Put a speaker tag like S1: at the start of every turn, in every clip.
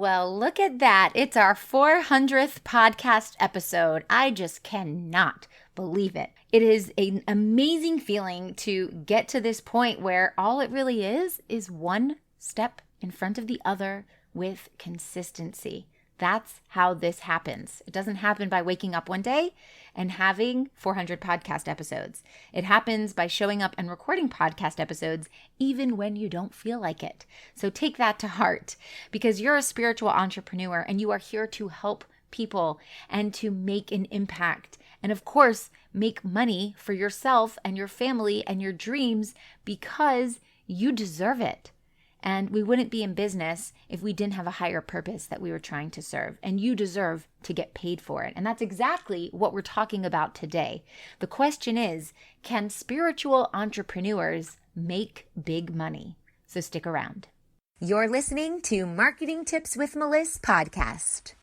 S1: Well, look at that. It's our 400th podcast episode. I just cannot believe it. It is an amazing feeling to get to this point where all it really is one step in front of the other with consistency. That's how this happens. It doesn't happen by waking up one day and having 400 podcast episodes. It happens by showing up and recording podcast episodes even when you don't feel like it. So take that to heart because you're a spiritual entrepreneur and you are here to help people and to make an impact. And of course, make money for yourself and your family and your dreams because you deserve it. And we wouldn't be in business if we didn't have a higher purpose that we were trying to serve. And you deserve to get paid for it. And that's exactly what we're talking about today. The question is, can spiritual entrepreneurs make big money? So stick around. You're listening to Marketing Tips with Meliss podcast.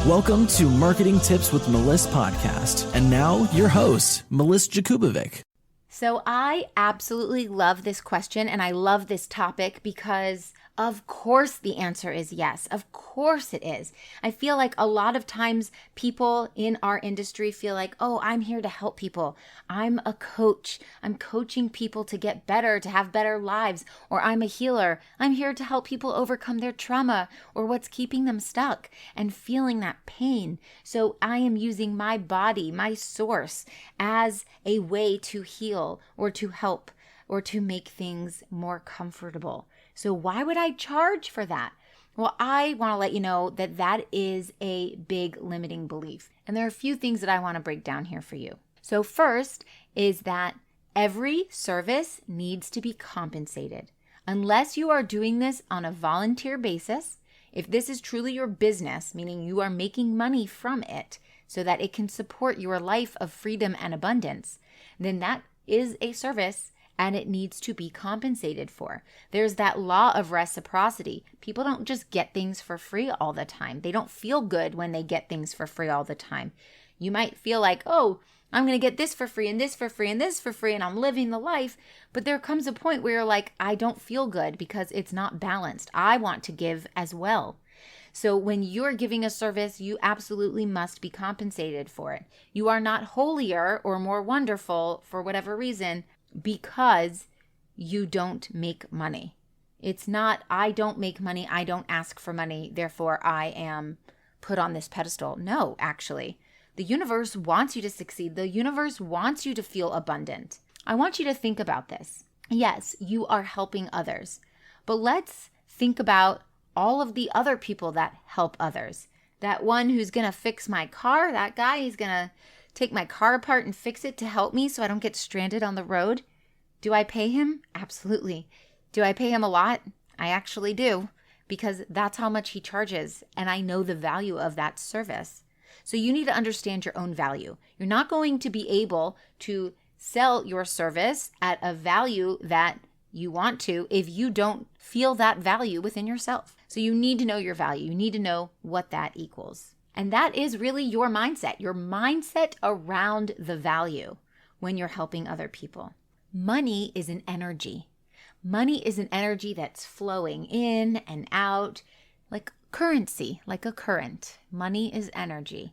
S2: Welcome to Marketing Tips with Meliss podcast. And now your host, Meliss-Ep.
S1: So I absolutely love this question and I love this topic because of course the answer is yes. Of course it is. I feel like a lot of times people in our industry feel like, oh, I'm here to help people. I'm a coach. I'm coaching people to get better, to have better lives. Or I'm a healer. I'm here to help people overcome their trauma or what's keeping them stuck and feeling that pain. So I am using my body, my source, as a way to heal or to help or to make things more comfortable. So why would I charge for that? Well, I want to let you know that that is a big limiting belief. And there are a few things that I want to break down here for you. So first is that every service needs to be compensated. Unless you are doing this on a volunteer basis, if this is truly your business, meaning you are making money from it so that it can support your life of freedom and abundance, then that is a service and it needs to be compensated for. There's that law of reciprocity. People don't just get things for free all the time. They don't feel good when they get things for free all the time. You might feel like, oh, I'm going to get this for free and this for free and this for free and I'm living the life. But there comes a point where you're like, I don't feel good because it's not balanced. I want to give as well. So when you're giving a service, you absolutely must be compensated for it. You are not holier or more wonderful for whatever reason because you don't make money. It's not, I don't make money, I don't ask for money, therefore I am put on this pedestal. No, actually, the universe wants you to succeed. The universe wants you to feel abundant. I want you to think about this. Yes, you are helping others, but let's think about all of the other people that help others. That one who's going to fix my car, that guy, he's going to take my car apart and fix it to help me so I don't get stranded on the road. Do I pay him? Absolutely. Do I pay him a lot? I actually do, because that's how much he charges, and I know the value of that service. So you need to understand your own value. You're not going to be able to sell your service at a value that you want to if you don't feel that value within yourself. So you need to know your value. You need to know what that equals. And that is really your mindset around the value when you're helping other people. Money is an energy. Money is an energy that's flowing in and out like currency, like a current. Money is energy.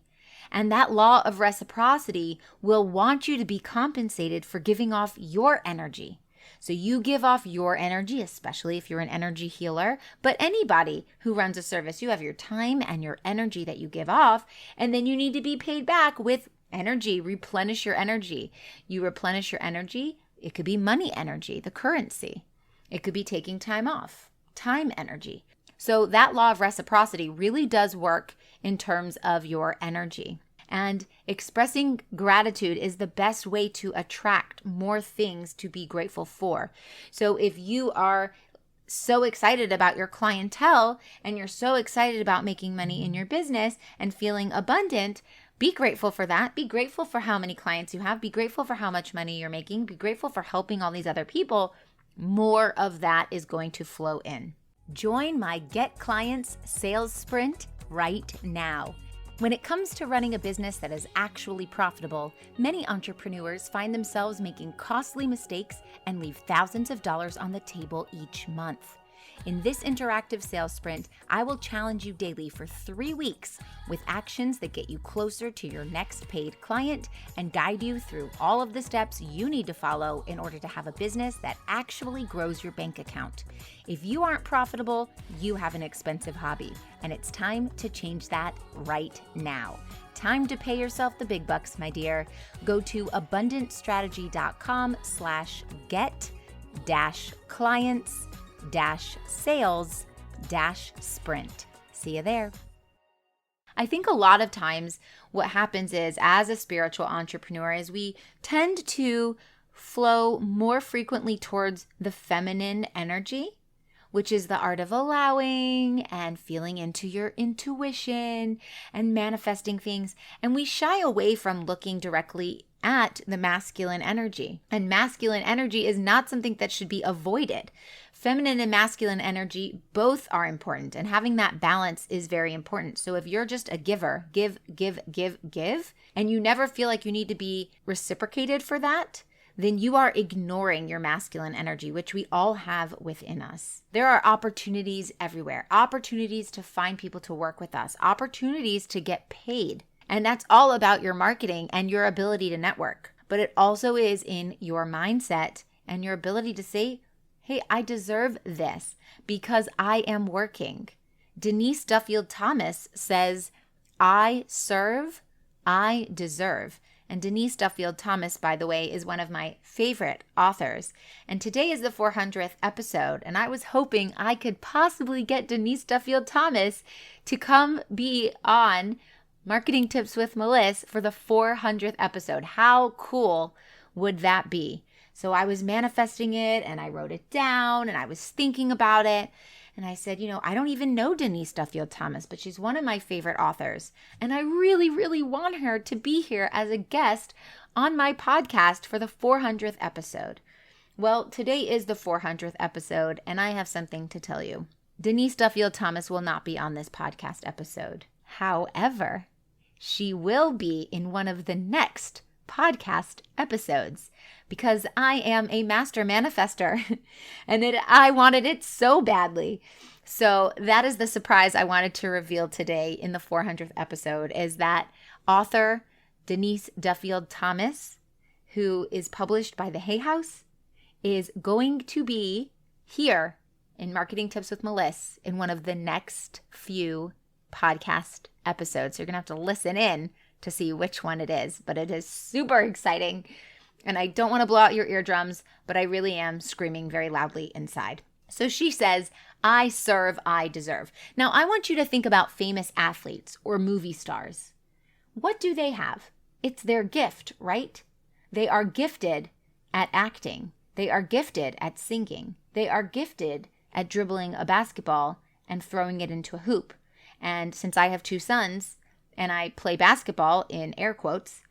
S1: And that law of reciprocity will want you to be compensated for giving off your energy. So you give off your energy, especially if you're an energy healer, but anybody who runs a service, you have your time and your energy that you give off, and then you need to be paid back with energy, replenish your energy. You replenish your energy, it could be money energy, the currency. It could be taking time off, time energy. So that law of reciprocity really does work in terms of your energy. And expressing gratitude is the best way to attract more things to be grateful for. So if you are so excited about your clientele and you're so excited about making money in your business and feeling abundant, be grateful for that. Be grateful for how many clients you have. Be grateful for how much money you're making. Be grateful for helping all these other people. More of that is going to flow in. Join my Get Clients Sales Sprint right now. When it comes to running a business that is actually profitable, many entrepreneurs find themselves making costly mistakes and leave thousands of dollars on the table each month. In this interactive sales sprint, I will challenge you daily for 3 weeks with actions that get you closer to your next paid client and guide you through all of the steps you need to follow in order to have a business that actually grows your bank account. If you aren't profitable, you have an expensive hobby, and it's time to change that right now. Time to pay yourself the big bucks, my dear. Go to abundant-strategy.com/get-clients-sales-sprint. See you there. I think a lot of times what happens is, as a spiritual entrepreneur, is we tend to flow more frequently towards the feminine energy, which is the art of allowing and feeling into your intuition and manifesting things. And we shy away from looking directly at the masculine energy. And masculine energy is not something that should be avoided. Feminine and masculine energy both are important, and having that balance is very important. So if you're just a giver, give, and you never feel like you need to be reciprocated for that, then you are ignoring your masculine energy, which we all have within us. There are opportunities everywhere, opportunities to find people to work with us, opportunities to get paid. And that's all about your marketing and your ability to network. But it also is in your mindset and your ability to say, hey, I deserve this because I am working. Denise Duffield Thomas says, I serve, I deserve. And Denise Duffield Thomas, by the way, is one of my favorite authors. And today is the 400th episode. And I was hoping I could possibly get Denise Duffield Thomas to come be on Marketing Tips with Meliss for the 400th episode. How cool would that be? So I was manifesting it, and I wrote it down, and I was thinking about it. And I said, I don't even know Denise Duffield Thomas, but she's one of my favorite authors. And I really, really want her to be here as a guest on my podcast for the 400th episode. Well, today is the 400th episode, and I have something to tell you. Denise Duffield Thomas will not be on this podcast episode. However, she will be in one of the next podcast episodes because I am a master manifester and I wanted it so badly. So that is the surprise I wanted to reveal today in the 400th episode, is that author Denise Duffield Thomas, who is published by the Hay House, is going to be here in Marketing Tips with Meliss in one of the next few podcast episodes. So you're going to have to listen in to see which one it is, but it is super exciting. And I don't want to blow out your eardrums, but I really am screaming very loudly inside. So she says, I serve, I deserve. Now, I want you to think about famous athletes or movie stars. What do they have? It's their gift, right? They are gifted at acting. They are gifted at singing. They are gifted at dribbling a basketball and throwing it into a hoop. And since I have 2 sons and I play basketball in air quotes,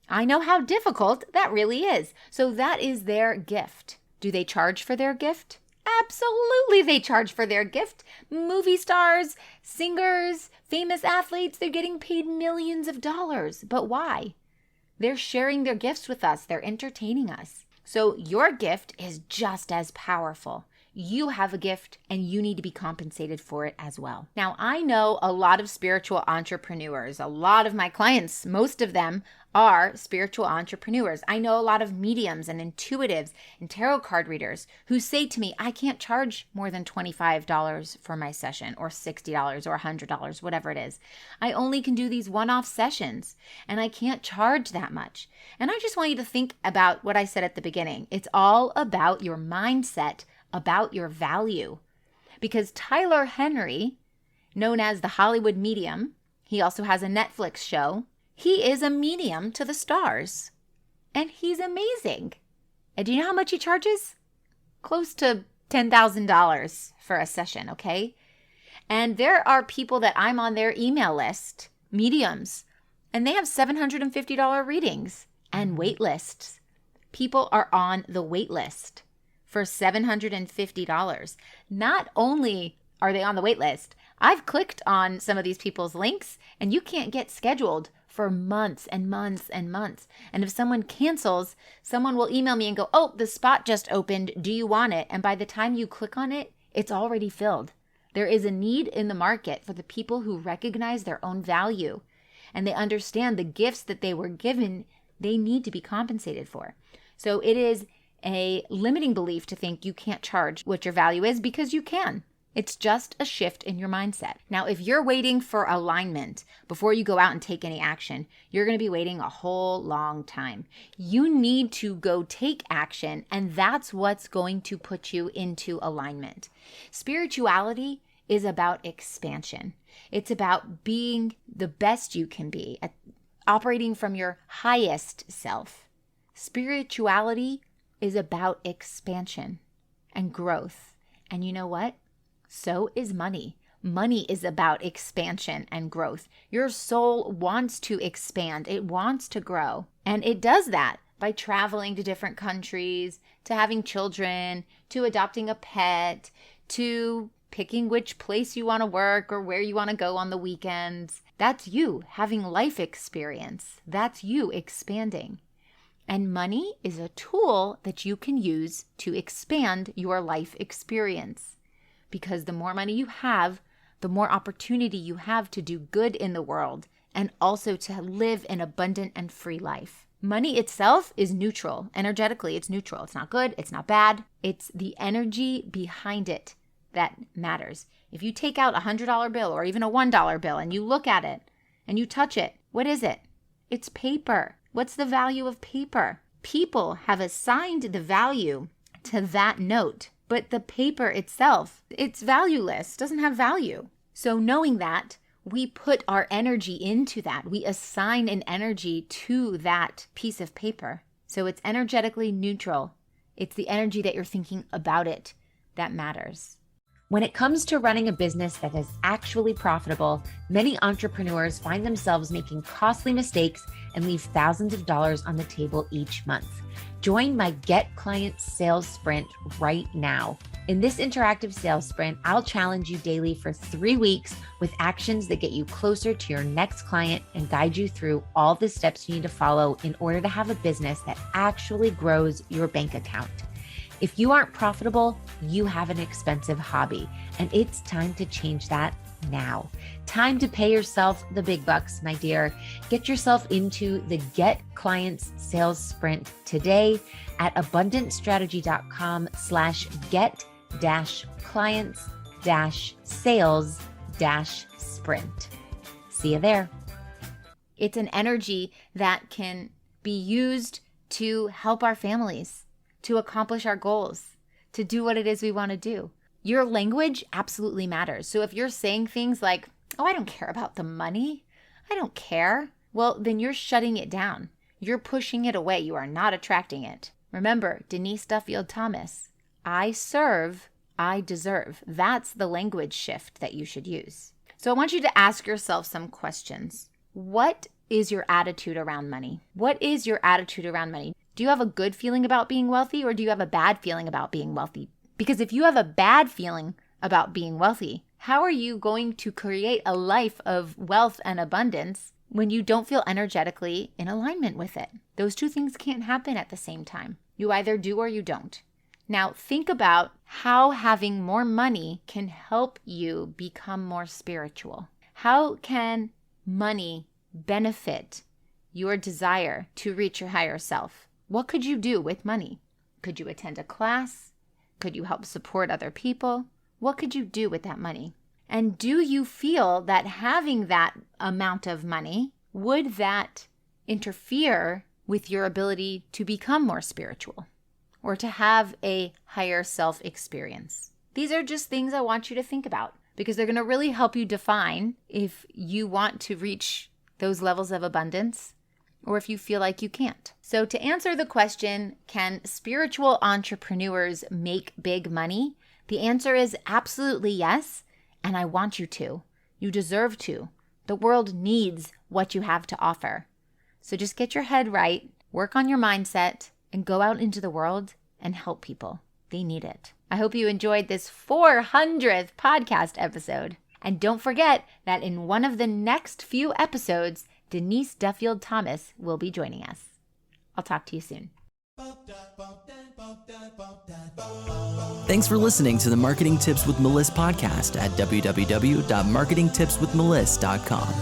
S1: I know how difficult that really is. So that is their gift. Do they charge for their gift? Absolutely, they charge for their gift. Movie stars, singers, famous athletes, they're getting paid millions of dollars. But why? They're sharing their gifts with us. They're entertaining us. So your gift is just as powerful. You have a gift and you need to be compensated for it as well. Now, I know a lot of spiritual entrepreneurs. A lot of my clients, most of them are spiritual entrepreneurs. I know a lot of mediums and intuitives and tarot card readers who say to me, I can't charge more than $25 for my session, or $60 or $100, whatever it is. I only can do these one-off sessions and I can't charge that much. And I just want you to think about what I said at the beginning. It's all about your mindset, about your value. Because Tyler Henry, known as the Hollywood Medium, he also has a Netflix show. He is a medium to the stars, and he's amazing. And do you know how much he charges? Close to $10,000 for a session, okay? And there are people that I'm on their email list, mediums, and they have $750 readings and wait lists. People are on the wait list for $750. Not only are they on the wait list, I've clicked on some of these people's links and you can't get scheduled for months and months and months. And if someone cancels, someone will email me and go, oh, the spot just opened. Do you want it? And by the time you click on it, it's already filled. There is a need in the market for the people who recognize their own value and they understand the gifts that they were given, they need to be compensated for. So it is a limiting belief to think you can't charge what your value is, because you can. It's just a shift in your mindset. Now, if you're waiting for alignment before you go out and take any action, you're going to be waiting a whole long time. You need to go take action, and that's what's going to put you into alignment. Spirituality is about expansion. It's about being the best you can be, operating from your highest self. Spirituality is about expansion and growth. And you know what? So is money. Money is about expansion and growth. Your soul wants to expand. It wants to grow. And it does that by traveling to different countries, to having children, to adopting a pet, to picking which place you want to work or where you want to go on the weekends. That's you having life experience. That's you expanding. And money is a tool that you can use to expand your life experience. Because the more money you have, the more opportunity you have to do good in the world and also to live an abundant and free life. Money itself is neutral. Energetically, it's neutral. It's not good. It's not bad. It's the energy behind it that matters. If you take out a $100 bill or even a $1 bill and you look at it and you touch it, what is it? It's paper. What's the value of paper? People have assigned the value to that note, but the paper itself, it's valueless, doesn't have value. So knowing that, we put our energy into that. We assign an energy to that piece of paper. So it's energetically neutral. It's the energy that you're thinking about it that matters. When it comes to running a business that is actually profitable, many entrepreneurs find themselves making costly mistakes and leave thousands of dollars on the table each month. Join my Get Clients Sales Sprint right now. In this interactive sales sprint, I'll challenge you daily for 3 weeks with actions that get you closer to your next client and guide you through all the steps you need to follow in order to have a business that actually grows your bank account. If you aren't profitable, you have an expensive hobby, and it's time to change that now. Time to pay yourself the big bucks, my dear. Get yourself into the Get Clients Sales Sprint today at abundant-strategy.com/get-clients-sales-sprint. See you there. It's an energy that can be used to help our families, to accomplish our goals, to do what it is we want to do. Your language absolutely matters. So if you're saying things like, oh, I don't care about the money, I don't care, well, then you're shutting it down. You're pushing it away. You are not attracting it. Remember, Denise Duffield Thomas, I serve, I deserve. That's the language shift that you should use. So I want you to ask yourself some questions. What is your attitude around money? What is your attitude around money? Do you have a good feeling about being wealthy, or do you have a bad feeling about being wealthy? Because if you have a bad feeling about being wealthy, how are you going to create a life of wealth and abundance when you don't feel energetically in alignment with it? Those two things can't happen at the same time. You either do or you don't. Now think about how having more money can help you become more spiritual. How can money benefit your desire to reach your higher self? What could you do with money? Could you attend a class? Could you help support other people? What could you do with that money? And do you feel that having that amount of money, would that interfere with your ability to become more spiritual or to have a higher self experience? These are just things I want you to think about because they're going to really help you define if you want to reach those levels of abundance or if you feel like you can't. So to answer the question, can spiritual entrepreneurs make big money? The answer is absolutely yes, and I want you to. You deserve to. The world needs what you have to offer. So just get your head right, work on your mindset, and go out into the world and help people. They need it. I hope you enjoyed this 400th podcast episode. And don't forget that in one of the next few episodes, Denise Duffield-Thomas will be joining us. I'll talk to you soon.
S2: Thanks for listening to the Marketing Tips with Meliss podcast at www.marketingtipswithmeliss.com.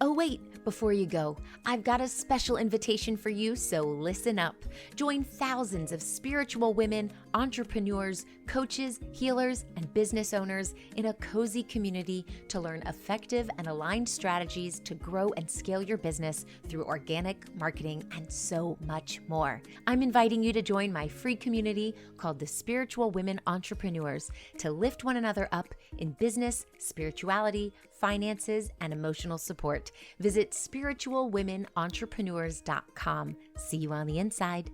S1: Oh, wait, before you go, I've got a special invitation for you, so listen up. Join thousands of spiritual women, entrepreneurs, coaches, healers, and business owners in a cozy community to learn effective and aligned strategies to grow and scale your business through organic marketing and so much more. I'm inviting you to join my free community called the Spiritual Women Entrepreneurs to lift one another up in business, spirituality, finances, and emotional support. Visit spiritualwomenentrepreneurs.com. See you on the inside.